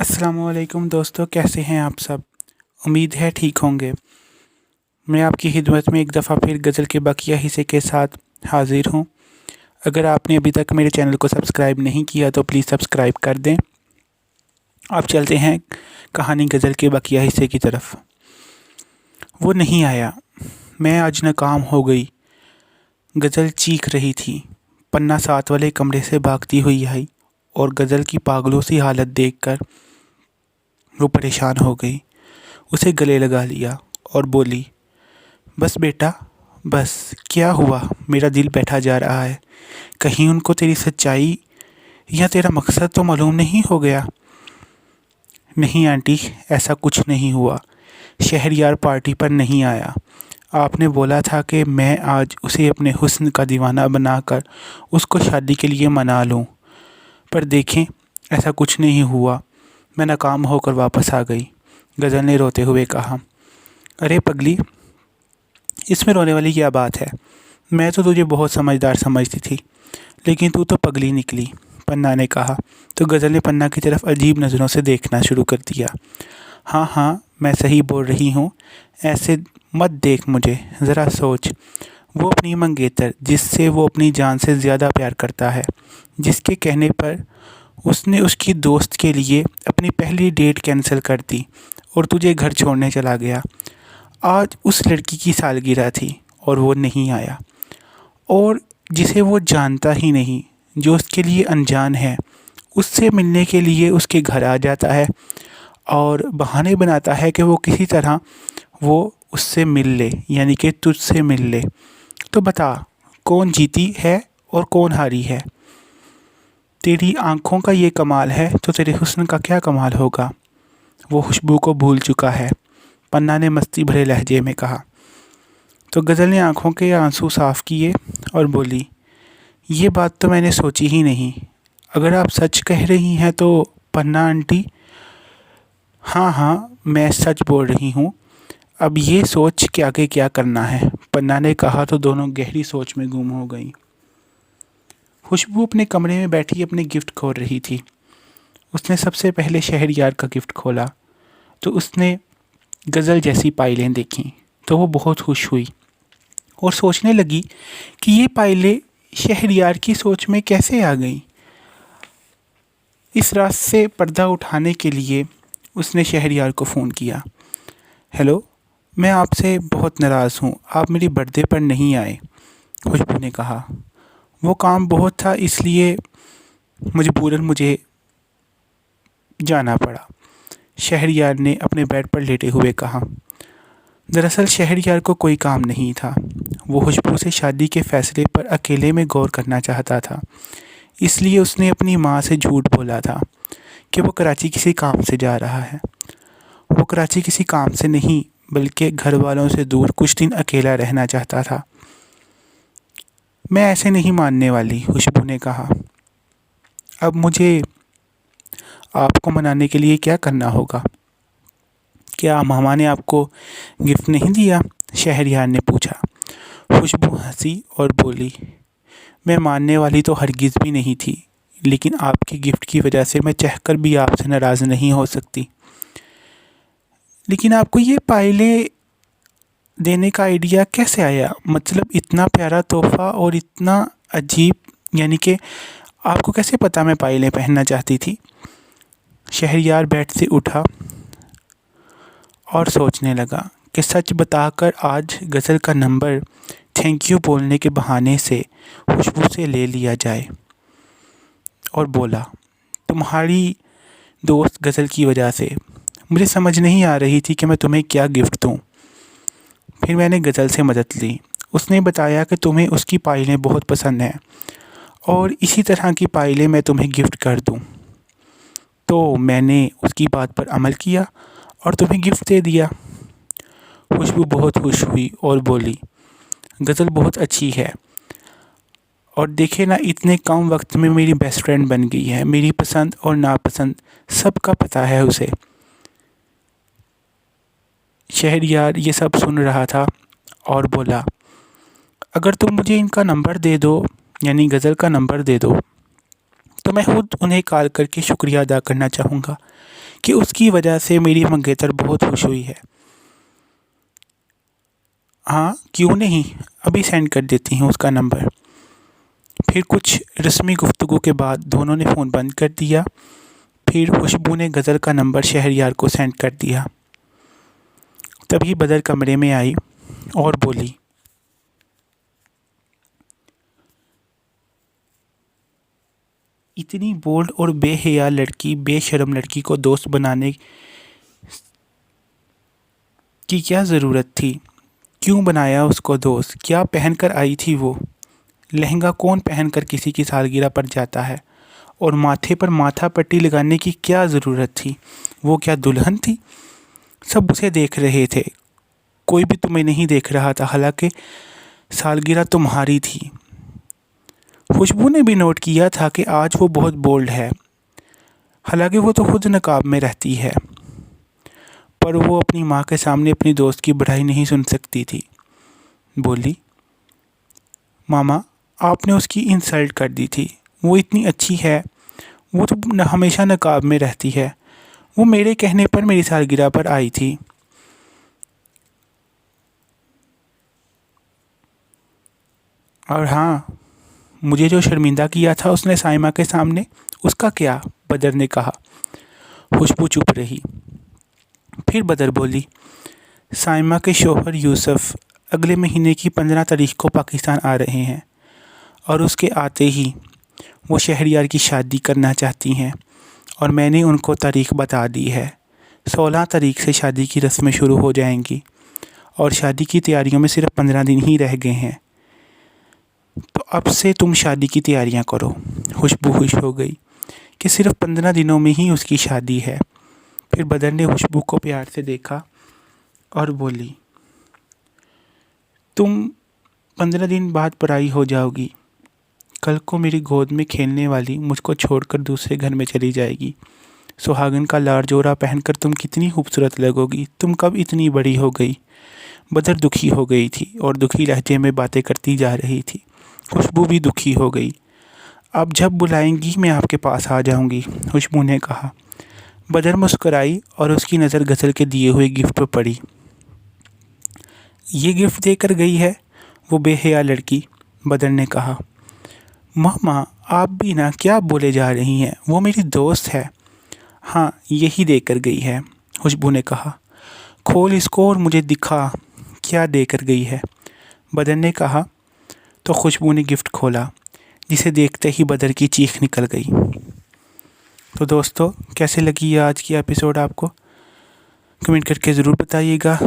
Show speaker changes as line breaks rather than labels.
अस्सलामुअलैकुम दोस्तों, कैसे हैं आप सब। उम्मीद है ठीक होंगे। मैं आपकी खिदमत में एक दफ़ा फिर गज़ल के बकिया हिस्से के साथ हाज़िर हूँ। अगर आपने अभी तक मेरे चैनल को सब्सक्राइब नहीं किया तो प्लीज़ सब्सक्राइब कर दें। आप चलते हैं कहानी गज़ल के बकिया हिस्से की तरफ। वो नहीं आया, मैं आज नाकाम हो गई। गज़ल चीख रही थी। पन्ना साथ वाले कमरे से भागती हुई आई और गज़ल की पागलों सी हालत देखकर वो परेशान हो गई। उसे गले लगा लिया और बोली, बस बेटा, बस। क्या हुआ? मेरा दिल बैठा जा रहा है। कहीं उनको तेरी सच्चाई या तेरा मकसद तो मालूम नहीं हो गया? नहीं आंटी, ऐसा कुछ नहीं हुआ। शहरयार पार्टी पर नहीं आया। आपने बोला था कि मैं आज उसे अपने हुस्न का दीवाना बनाकर उसको शादी के लिए मना लूं, पर देखें, ऐसा कुछ नहीं हुआ। मैं नाकाम होकर वापस आ गई। गज़ल ने रोते हुए कहा। अरे पगली, इसमें रोने वाली क्या बात है? मैं तो तुझे बहुत समझदार समझती थी, लेकिन तू तो पगली निकली, पन्ना ने कहा। तो गज़ल ने पन्ना की तरफ अजीब नज़रों से देखना शुरू कर दिया। हाँ हाँ, मैं सही बोल रही हूँ। ऐसे मत देख मुझे, ज़रा सोच। वो अपनी मंगेतर, जिससे वो अपनी जान से ज़्यादा प्यार करता है, जिसके कहने पर उसने उसकी दोस्त के लिए अपनी पहली डेट कैंसिल कर दी और तुझे घर छोड़ने चला गया। आज उस लड़की की सालगिरह थी और वो नहीं आया। और जिसे वो जानता ही नहीं, जो उसके लिए अनजान है, उससे मिलने के लिए उसके घर आ जाता है और बहाने बनाता है कि वो किसी तरह वो उससे मिल ले, यानी कि तुझसे मिल ले। तो बता, कौन जीती है और कौन हारी है? तेरी आँखों का ये कमाल है तो तेरे हुस्न का क्या कमाल होगा? वो खुशबू को भूल चुका है, पन्ना ने मस्ती भरे लहजे में कहा। तो गज़ल ने आँखों के आंसू साफ़ किए और बोली, ये बात तो मैंने सोची ही नहीं। अगर आप सच कह रही हैं तो पन्ना आंटी। हाँ हाँ, मैं सच बोल रही हूँ। अब ये सोच के आगे क्या करना है, पन्ना ने कहा। तो दोनों गहरी सोच में गुम हो गईं। खुशबू अपने कमरे में बैठी अपने गिफ्ट खोल रही थी। उसने सबसे पहले शहरयार का गिफ्ट खोला तो उसने गज़ल जैसी पायलें देखीं, तो वो बहुत खुश हुई और सोचने लगी कि ये पायलें शहरयार की सोच में कैसे आ गईं। इस रात से पर्दा उठाने के लिए उसने शहरयार को फ़ोन किया। हेलो, मैं आपसे बहुत नाराज़ हूँ, आप मेरी बर्थडे पर नहीं आए, खुशबू ने कहा। वो काम बहुत था, इसलिए मजबूरन मुझे जाना पड़ा, शहरयार ने अपने बेड पर लेटे हुए कहा। दरअसल शहरयार को कोई काम नहीं था। वो खुशबू से शादी के फ़ैसले पर अकेले में गौर करना चाहता था, इसलिए उसने अपनी माँ से झूठ बोला था कि वो कराची किसी काम से जा रहा है। वो कराची किसी काम से नहीं, बल्कि घर वालों से दूर कुछ दिन अकेला रहना चाहता था। मैं ऐसे नहीं मानने वाली, खुशबू ने कहा। अब मुझे आपको मनाने के लिए क्या करना होगा? क्या मामा ने आपको गिफ्ट नहीं दिया? शहरयार ने पूछा। खुशबू हंसी और बोली, मैं मानने वाली तो हरगिज़ भी नहीं थी, लेकिन आपके गिफ्ट की वजह से मैं चाहकर भी आपसे नाराज़ नहीं हो सकती। लेकिन आपको ये पायलें देने का आइडिया कैसे आया? मतलब इतना प्यारा तोहफ़ा और इतना अजीब, यानी कि आपको कैसे पता मैं पायलें पहनना चाहती थी? शहरयार बेड से उठा और सोचने लगा कि सच बताकर आज गज़ल का नंबर थैंक यू बोलने के बहाने से खुशबू से ले लिया जाए। और बोला, तुम्हारी दोस्त गज़ल की वजह से मुझे समझ नहीं आ रही थी कि मैं तुम्हें क्या गिफ्ट दूँ। फिर मैंने गज़ल से मदद ली। उसने बताया कि तुम्हें उसकी पायलें बहुत पसंद हैं और इसी तरह की पायलें मैं तुम्हें गिफ्ट कर दूँ। तो मैंने उसकी बात पर अमल किया और तुम्हें गिफ्ट दे दिया। खुशबू बहुत खुश हुई और बोली, गज़ल बहुत अच्छी है और देखे ना, इतने कम वक्त में मेरी बेस्ट फ्रेंड बन गई है। मेरी पसंद और नापसंद सबका पता है उसे। शहरयार ये सब सुन रहा था और बोला, अगर तुम मुझे इनका नंबर दे दो, यानी गज़ल का नंबर दे दो, तो मैं खुद उन्हें कॉल करके शुक्रिया अदा करना चाहूँगा कि उसकी वजह से मेरी मंगेतर बहुत खुश हुई है। हाँ क्यों नहीं, अभी सेंड कर देती हूँ उसका नंबर। फिर कुछ रस्मी गुफ्तगू के बाद दोनों ने फ़ोन बंद कर दिया। फिर खुशबू ने गज़ल का नंबर शहरयार को सेंड कर दिया। तभी बदर कमरे में आई और बोली, इतनी बोल्ड और बेहया लड़की, बेशर्म लड़की को दोस्त बनाने की क्या ज़रूरत थी? क्यों बनाया उसको दोस्त? क्या पहन कर आई थी वो? लहंगा कौन पहनकर किसी की सालगिरह पर जाता है? और माथे पर माथा पट्टी लगाने की क्या ज़रूरत थी? वो क्या दुल्हन थी? सब उसे देख रहे थे, कोई भी तुम्हें नहीं देख रहा था, हालांकि सालगिरह तुम्हारी थी। खुशबू ने भी नोट किया था कि आज वो बहुत बोल्ड है, हालांकि वो तो खुद नकाब में रहती है, पर वो अपनी माँ के सामने अपनी दोस्त की बुराई नहीं सुन सकती थी। बोली, मामा आपने उसकी इंसल्ट कर दी थी, वो इतनी अच्छी है, वो तो हमेशा नकाब में रहती है, वो मेरे कहने पर मेरी सालगिरह पर आई थी। और हाँ, मुझे जो शर्मिंदा किया था उसने साइमा के सामने, उसका क्या? बदर ने कहा। खुशबू चुप रही। फिर बदर बोली, साइमा के शौहर यूसुफ अगले महीने की 15 तारीख को पाकिस्तान आ रहे हैं और उसके आते ही वो शहरयार की शादी करना चाहती हैं और मैंने उनको तारीख बता दी है। 16 तारीख से शादी की रस्में शुरू हो जाएंगी और शादी की तैयारियों में सिर्फ 15 दिन ही रह गए हैं, तो अब से तुम शादी की तैयारियां करो। खुशबू खुश हो गई कि सिर्फ 15 दिनों में ही उसकी शादी है। फिर बदर ने खुशबू को प्यार से देखा और बोली, तुम 15 दिन बाद पराई हो जाओगी। कल को मेरी गोद में खेलने वाली मुझको छोड़कर दूसरे घर में चली जाएगी। सुहागन का लाड़ जोड़ा पहनकर तुम कितनी खूबसूरत लगोगी। तुम कब इतनी बड़ी हो गई? बदर दुखी हो गई थी और दुखी लहजे में बातें करती जा रही थी। खुशबू भी दुखी हो गई। अब जब बुलाएंगी मैं आपके पास आ जाऊंगी, खुशबू ने कहा। बदर मुस्कुराई और उसकी नज़र गज़ल के दिए हुए गिफ्ट पर पड़ी। ये गिफ्ट देकर गई है वो बेहया लड़की, बदर ने कहा। मामा आप भी ना क्या बोले जा रही हैं, वो मेरी दोस्त है। हाँ यही देकर गई है, खुशबू ने कहा। खोल इसको और मुझे दिखा क्या देकर गई है, बदर ने कहा। तो खुशबू ने गिफ्ट खोला, जिसे देखते ही बदर की चीख निकल गई। तो दोस्तों कैसे लगी ये आज की एपिसोड आपको? कमेंट करके ज़रूर बताइएगा।